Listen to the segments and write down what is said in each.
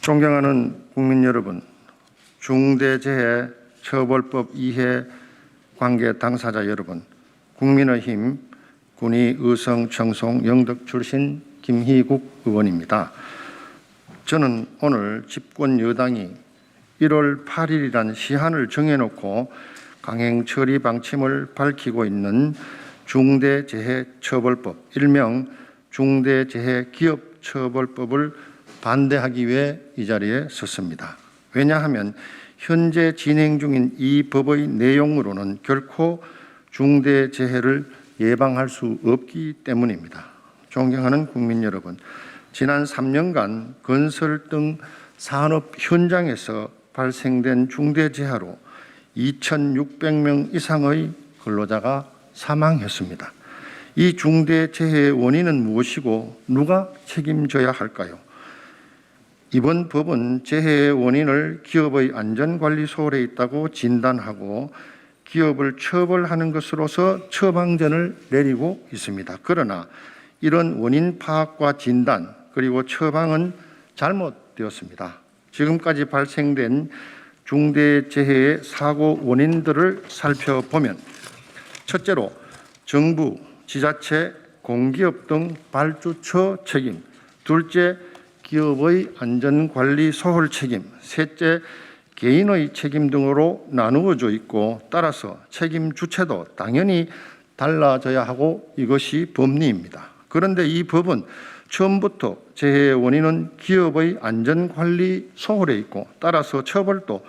존경하는 국민 여러분, 중대재해처벌법 이해 관계 당사자 여러분, 국민의힘 군위 의성 청송 영덕 출신 김희국 의원입니다. 저는 오늘 집권 여당이 1월 8일이란 시한을 정해놓고 강행 처리 방침을 밝히고 있는 중대재해처벌법, 일명 중대재해기업처벌법을 반대하기 위해 이 자리에 섰습니다. 왜냐하면 현재 진행 중인 이 법의 내용으로는 결코 중대재해를 예방할 수 없기 때문입니다. 존경하는 국민 여러분, 지난 3년간 건설 등 산업 현장에서 발생된 중대재해로 2,600명 이상의 근로자가 사망했습니다. 이 중대재해의 원인은 무엇이고 누가 책임져야 할까요? 이번 법은 재해의 원인을 기업의 안전관리 소홀에 있다고 진단하고 기업을 처벌하는 것으로서 처방전을 내리고 있습니다. 그러나 이런 원인 파악과 진단 그리고 처방은 잘못되었습니다. 지금까지 발생된 중대재해의 사고 원인들을 살펴보면 첫째로 정부, 지자체, 공기업 등 발주처 책임, 둘째 기업의 안전관리 소홀 책임, 셋째 개인의 책임 등으로 나누어져 있고 따라서 책임 주체도 당연히 달라져야 하고 이것이 법리입니다. 그런데 이 법은 처음부터 재해의 원인은 기업의 안전관리 소홀에 있고 따라서 처벌도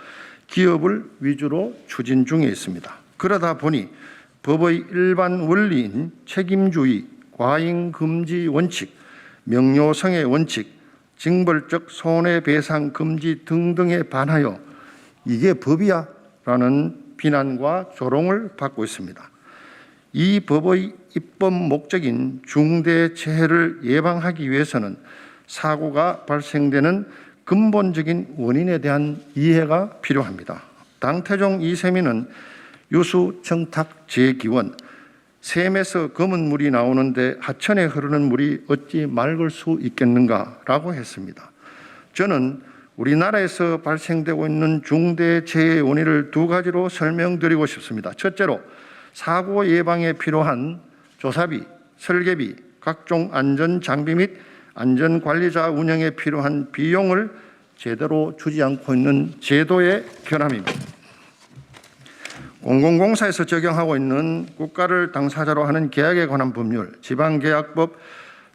기업을 위주로 추진 중에 있습니다. 그러다 보니 법의 일반 원리인 책임주의, 과잉금지 원칙, 명료성의 원칙, 징벌적 손해배상 금지 등등에 반하여 이게 법이야? 라는 비난과 조롱을 받고 있습니다. 이 법의 입법 목적인 중대재해를 예방하기 위해서는 사고가 발생되는 근본적인 원인에 대한 이해가 필요합니다. 당태종 이세민은 유수 청탁 제기원, 샘에서 검은 물이 나오는데 하천에 흐르는 물이 어찌 맑을 수 있겠는가라고 했습니다. 저는 우리나라에서 발생되고 있는 중대재해의 원인을 두 가지로 설명드리고 싶습니다. 첫째로 사고 예방에 필요한 조사비, 설계비, 각종 안전장비 및 안전관리자 운영에 필요한 비용을 제대로 주지 않고 있는 제도의 결함입니다. 공공공사에서 적용하고 있는 국가를 당사자로 하는 계약에 관한 법률, 지방계약법,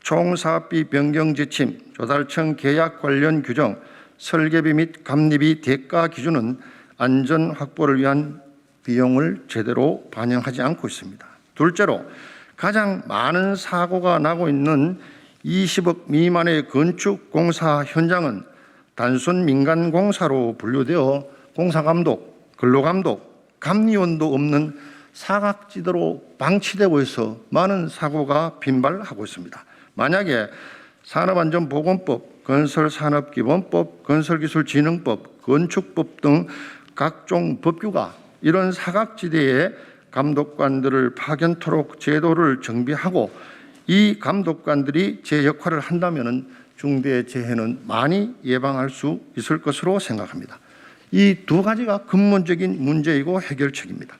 총사업비 변경 지침, 조달청 계약 관련 규정, 설계비 및 감리비 대가 기준은 안전 확보를 위한 비용을 제대로 반영하지 않고 있습니다. 둘째로 가장 많은 사고가 나고 있는 20억 미만의 건축공사 현장은 단순 민간공사로 분류되어 공사감독, 근로감독, 감리원도 없는 사각지대로 방치되고 있어 많은 사고가 빈발하고 있습니다. 만약에 산업안전보건법, 건설산업기본법, 건설기술진흥법, 건축법 등 각종 법규가 이런 사각지대에 감독관들을 파견토록 제도를 정비하고 이 감독관들이 제 역할을 한다면 중대재해는 많이 예방할 수 있을 것으로 생각합니다. 이 두 가지가 근본적인 문제이고 해결책입니다.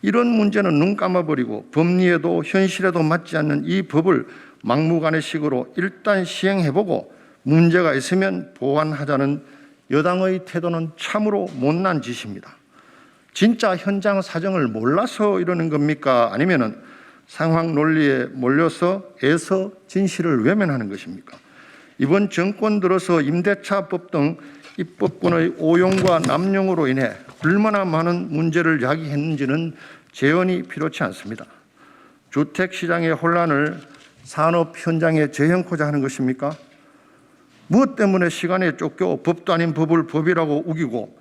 이런 문제는 눈 감아버리고 법리에도 현실에도 맞지 않는 이 법을 막무가내식으로 일단 시행해보고 문제가 있으면 보완하자는 여당의 태도는 참으로 못난 짓입니다. 진짜 현장 사정을 몰라서 이러는 겁니까? 아니면 상황 논리에 몰려서 애서 진실을 외면하는 것입니까? 이번 정권 들어서 임대차법 등 입법권의 오용과 남용으로 인해 얼마나 많은 문제를 야기했는지는 재언이 필요치 않습니다. 주택시장의 혼란을 산업 현장에 재현코자 하는 것입니까? 무엇 때문에 시간에 쫓겨 법도 아닌 법을 법이라고 우기고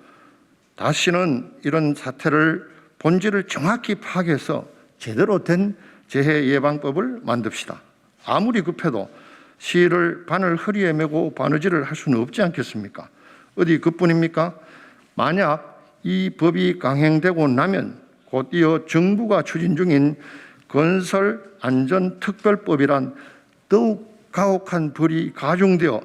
다시는 이런 사태를 본질을 정확히 파악해서 제대로 된 재해 예방법을 만듭시다. 아무리 급해도 실을 바늘 허리에 메고 바느질을 할 수는 없지 않겠습니까? 어디 그뿐입니까? 만약 이 법이 강행되고 나면 곧이어 정부가 추진 중인 건설안전특별법이란 더욱 가혹한 벌이 가중되어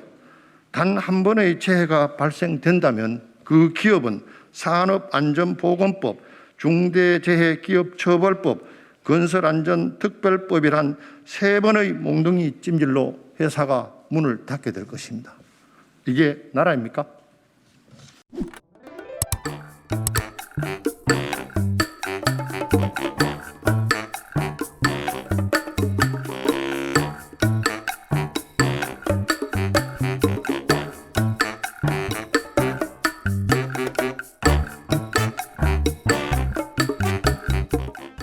단 한 번의 재해가 발생된다면 그 기업은 산업안전보건법, 중대재해기업처벌법, 건설안전특별법이란 3번의 몽둥이 찜질로 회사가 문을 닫게 될 것입니다. 이게 나라입니까?